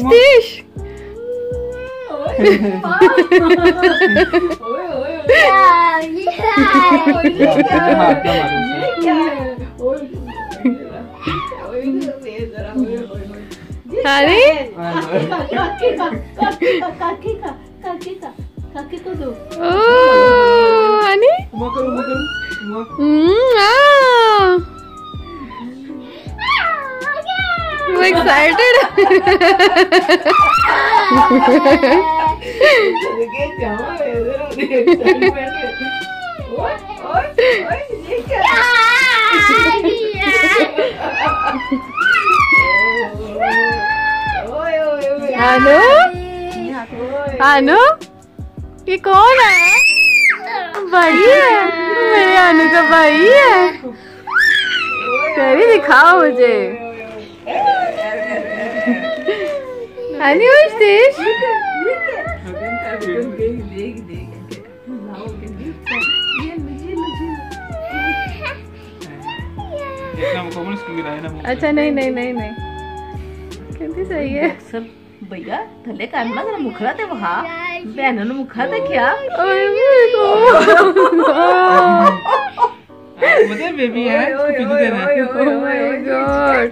तीश अरे हनी एक्साइटेड अनु अनु ये कौन है? भाई है मेरे अनु का भाई है। करी दिखाओ मुझे अनु तीश अच्छा नहीं नहीं नहीं नहीं कहती सही है सब भैया थले काढला जरा मुखडा ते वहा बहनों मुखा ते क्या मतलब बेबी है पिघल देना। ओह माय गॉड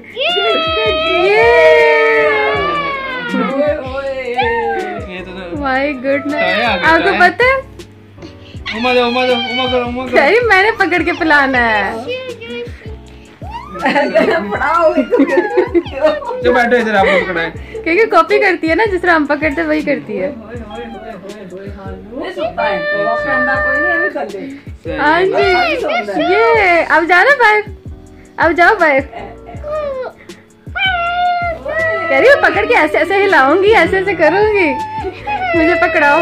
ये तो माय गुडनेस आपको पता है उमा दो उमा दो उमा करो उमा करो। सही मैंने पकड़ के पिलाना है। जो बैठो इधर आप लोग पकड़ाए क्योंकि कॉपी करती है ना जिस तरह हम पकड़ते वही करती है। हाँ जी ये अब जाना बाहर अब जाओ बाहर कह रही हूँ पकड़ के ऐसे ऐसे हिलाऊंगी ऐसे ऐसे करूंगी मुझे पकड़ाओ।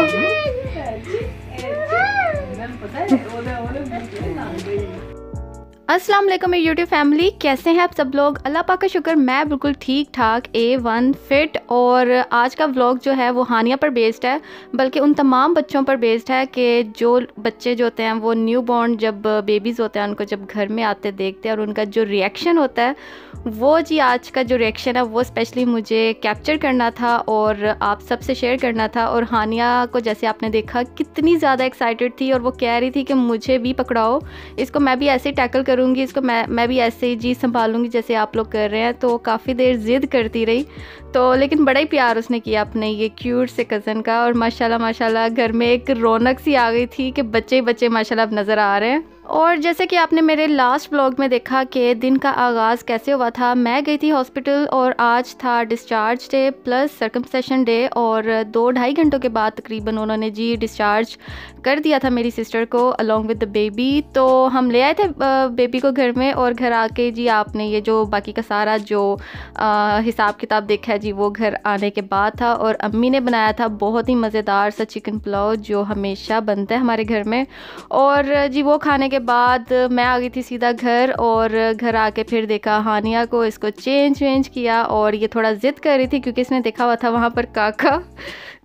अस्सलाम वालेकुम मेरी यूट्यूब फैमिली, कैसे हैं आप सब लोग? अल्लाह पाक का शुक्र मैं बिल्कुल ठीक ठाक A1 फिट। और आज का व्लॉग जो है वो हानिया पर बेस्ड है, बल्कि उन तमाम बच्चों पर बेस्ड है कि जो बच्चे जो होते हैं वो न्यू बॉर्न जब बेबीज़ होते हैं उनको जब घर में आते देखते हैं और उनका जो रिएक्शन होता है वो जी आज का जो रिएक्शन है वो स्पेशली मुझे कैप्चर करना था और आप सबसे शेयर करना था। और हानिया को जैसे आपने देखा कितनी ज़्यादा एक्साइटेड थी और वो कह रही थी कि मुझे भी पकड़ाओ, इसको मैं भी ऐसे ही टैकल करूँगी, इसको मैं भी ऐसे ही जी संभालूंगी जैसे आप लोग कर रहे हैं। तो काफ़ी देर ज़िद करती रही तो लेकिन बड़ा ही प्यार उसने किया अपने ये क्यूट से कज़न का। और माशाल्लाह माशाल्लाह घर में एक रौनक सी आ गई थी कि बच्चे ही बच्चे माशाल्लाह अब नज़र आ रहे हैं। और जैसे कि आपने मेरे लास्ट व्लॉग में देखा कि दिन का आगाज़ कैसे हुआ था, मैं गई थी हॉस्पिटल और आज था डिस्चार्ज डे प्लस सर्कमसिशन डे और 2-2.5 घंटों के बाद तकरीबन उन्होंने जी डिस्चार्ज कर दिया था मेरी सिस्टर को अलॉन्ग विद द बेबी। तो हम ले आए थे बेबी को घर में और घर आके जी आपने ये जो बाकी का सारा जो हिसाब किताब देखा है जी वो घर आने के बाद था। और अम्मी ने बनाया था बहुत ही मज़ेदार सा चिकन पुलाव जो हमेशा बनता है हमारे घर में। और जी वो खाने के बाद मैं आ गई थी सीधा घर और घर आके फिर देखा हानिया को, इसको चेंज किया और ये थोड़ा ज़िद कर रही थी क्योंकि इसने देखा हुआ था वहाँ पर काका,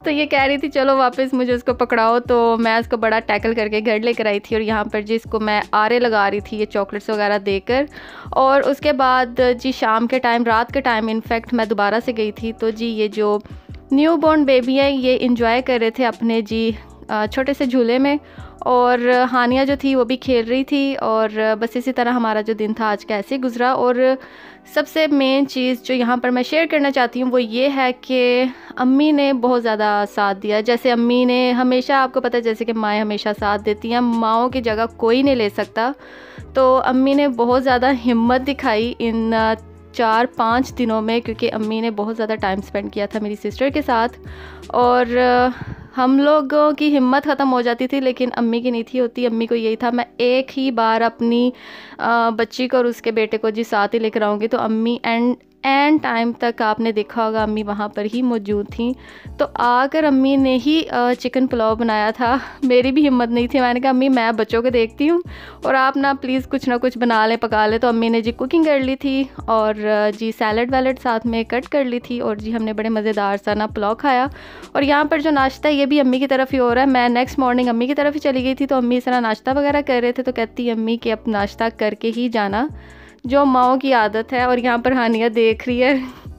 तो ये कह रही थी चलो वापस मुझे उसको पकड़ाओ। तो मैं उसको बड़ा टैकल करके घर लेकर आई थी और यहाँ पर जी इसको मैं आरे लगा रही थी ये चॉकलेट्स वगैरह देकर। और उसके बाद जी शाम के टाइम रात के टाइम इनफैक्ट मैं दोबारा से गई थी तो जी ये जो न्यू बॉर्न बेबी है ये इंजॉय कर रहे थे अपने जी छोटे से झूले में और हानिया जो थी वो भी खेल रही थी। और बस इसी तरह हमारा जो दिन था आज का ऐसे गुजरा। और सबसे मेन चीज़ जो यहाँ पर मैं शेयर करना चाहती हूँ वो ये है कि अम्मी ने बहुत ज़्यादा साथ दिया। जैसे अम्मी ने हमेशा, आपको पता है जैसे कि माएँ हमेशा साथ देती हैं, माँओं की जगह कोई नहीं ले सकता, तो अम्मी ने बहुत ज़्यादा हिम्मत दिखाई इन 4-5 दिनों में क्योंकि अम्मी ने बहुत ज़्यादा टाइम स्पेंड किया था मेरी सिस्टर के साथ। और हम लोगों की हिम्मत ख़त्म हो जाती थी लेकिन अम्मी की नहीं थी होती। अम्मी को यही था मैं एक ही बार अपनी बच्ची को और उसके बेटे को जी साथ ही लेकर आऊँगी। तो अम्मी एंड टाइम तक आपने देखा होगा अम्मी वहाँ पर ही मौजूद थी। तो आकर अम्मी ने ही चिकन पुलाव बनाया था, मेरी भी हिम्मत नहीं थी, मैंने कहा अम्मी मैं बच्चों को देखती हूँ और आप ना प्लीज़ कुछ ना कुछ बना लें पका लें। तो अम्मी ने जी कुकिंग कर ली थी और जी सैलड वैलड साथ में कट कर ली थी और जी हमने बड़े मज़ेदार सा ना पुलाव खाया। और यहाँ पर जो नाश्ता है ये भी अम्मी की तरफ ही हो रहा है। मैं नेक्स्ट मॉर्निंग अम्मी की तरफ ही चली गई थी तो अम्मी इस तरह नाश्ता वगैरह कर रहे थे तो कहती अम्मी कि अब नाश्ता करके ही जाना, जो माओ की आदत है। और यहाँ पर हानिया देख रही है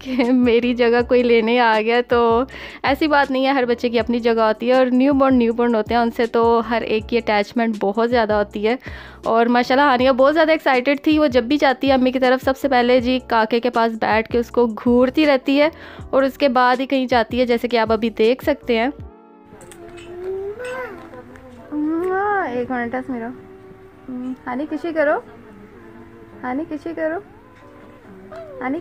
कि मेरी जगह कोई लेने आ गया। तो ऐसी बात नहीं है, हर बच्चे की अपनी जगह होती है और न्यूबॉर्न होते हैं, उनसे तो हर एक की अटैचमेंट बहुत ज़्यादा होती है। और माशाल्लाह हानिया बहुत ज़्यादा एक्साइटेड थी। वो जब भी जाती है अम्मी की तरफ सबसे पहले जी काके के पास बैठ के उसको घूरती रहती है और उसके बाद ही कहीं जाती है, जैसे कि आप अभी देख सकते हैं। एक मिनट मेरा हानी किसी करो, हानी किसी करो, हानी।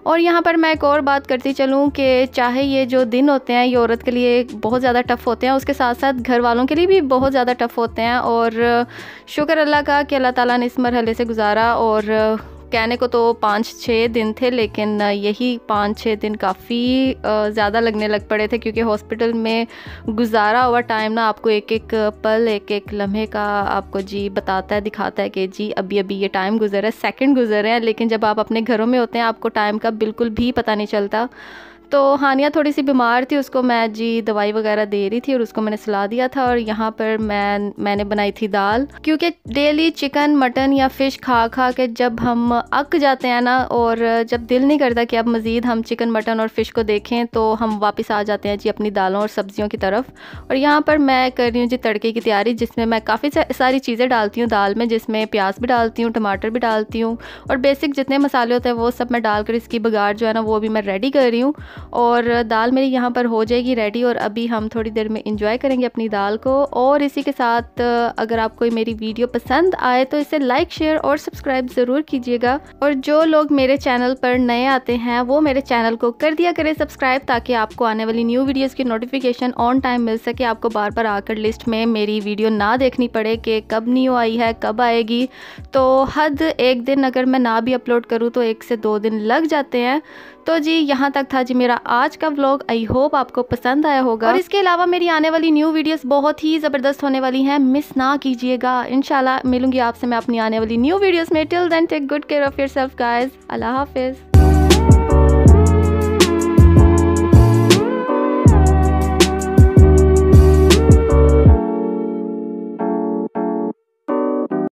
और यहाँ पर मैं एक और बात करती चलूँ कि चाहे ये जो दिन होते हैं ये औरत के लिए बहुत ज़्यादा टफ़ होते हैं, उसके साथ साथ घर वालों के लिए भी बहुत ज़्यादा टफ़ होते हैं। और शुक्र अल्लाह का कि अल्लाह ताला ने इस मरहले से गुजारा। और कहने को तो 5-6 दिन थे, लेकिन यही 5-6 दिन काफ़ी ज़्यादा लगने लग पड़े थे, क्योंकि हॉस्पिटल में गुजारा हुआ टाइम ना आपको एक एक पल, एक एक लम्हे का आपको जी बताता है, दिखाता है कि जी अभी अभी ये टाइम गुजर है, सेकंड गुजर रहे हैं। लेकिन जब आप अपने घरों में होते हैं आपको टाइम का बिल्कुल भी पता नहीं चलता। तो हानिया थोड़ी सी बीमार थी, उसको मैं जी दवाई वगैरह दे रही थी और उसको मैंने सुला दिया था। और यहाँ पर मैंने बनाई थी दाल, क्योंकि डेली चिकन मटन या फ़िश खा खा के जब हम अक जाते हैं ना, और जब दिल नहीं करता कि अब मज़ीद हम चिकन मटन और फ़िश को देखें, तो हम वापस आ जाते हैं जी अपनी दालों और सब्ज़ियों की तरफ। और यहाँ पर मैं कर रही हूँ जी तड़के की तैयारी, जिसमें मैं काफ़ी सारी चीज़ें डालती हूँ दाल में, जिसमें प्याज भी डालती हूँ, टमाटर भी डालती हूँ और बेसिक जितने मसाले होते हैं वो सब मैं डालकर इसकी बघार जो है ना वो भी मैं रेडी कर रही हूँ। और दाल मेरी यहाँ पर हो जाएगी रेडी और अभी हम थोड़ी देर में इंजॉय करेंगे अपनी दाल को। और इसी के साथ अगर आपको मेरी वीडियो पसंद आए तो इसे लाइक शेयर और सब्सक्राइब ज़रूर कीजिएगा। और जो लोग मेरे चैनल पर नए आते हैं वो मेरे चैनल को कर दिया करें सब्सक्राइब, ताकि आपको आने वाली न्यू वीडियोज़ की नोटिफिकेशन ऑन टाइम मिल सके, आपको बार बार आकर लिस्ट में मेरी वीडियो ना देखनी पड़े कि कब न्यू आई है कब आएगी। तो हद एक दिन अगर मैं ना भी अपलोड करूँ तो 1 से 2 दिन लग जाते हैं। तो जी यहाँ तक था जी मेरा आज का व्लॉग, आई होप आपको पसंद आया होगा। और इसके अलावा मेरी आने वाली न्यू वीडियोस बहुत ही ज़बरदस्त होने वाली हैं, मिस ना कीजिएगा। इंशाल्लाह मिलूंगी आपसे मैं अपनी आने वाली न्यू वीडियोस में। Till then take good care of yourself guys. अल्लाह हाफिज़।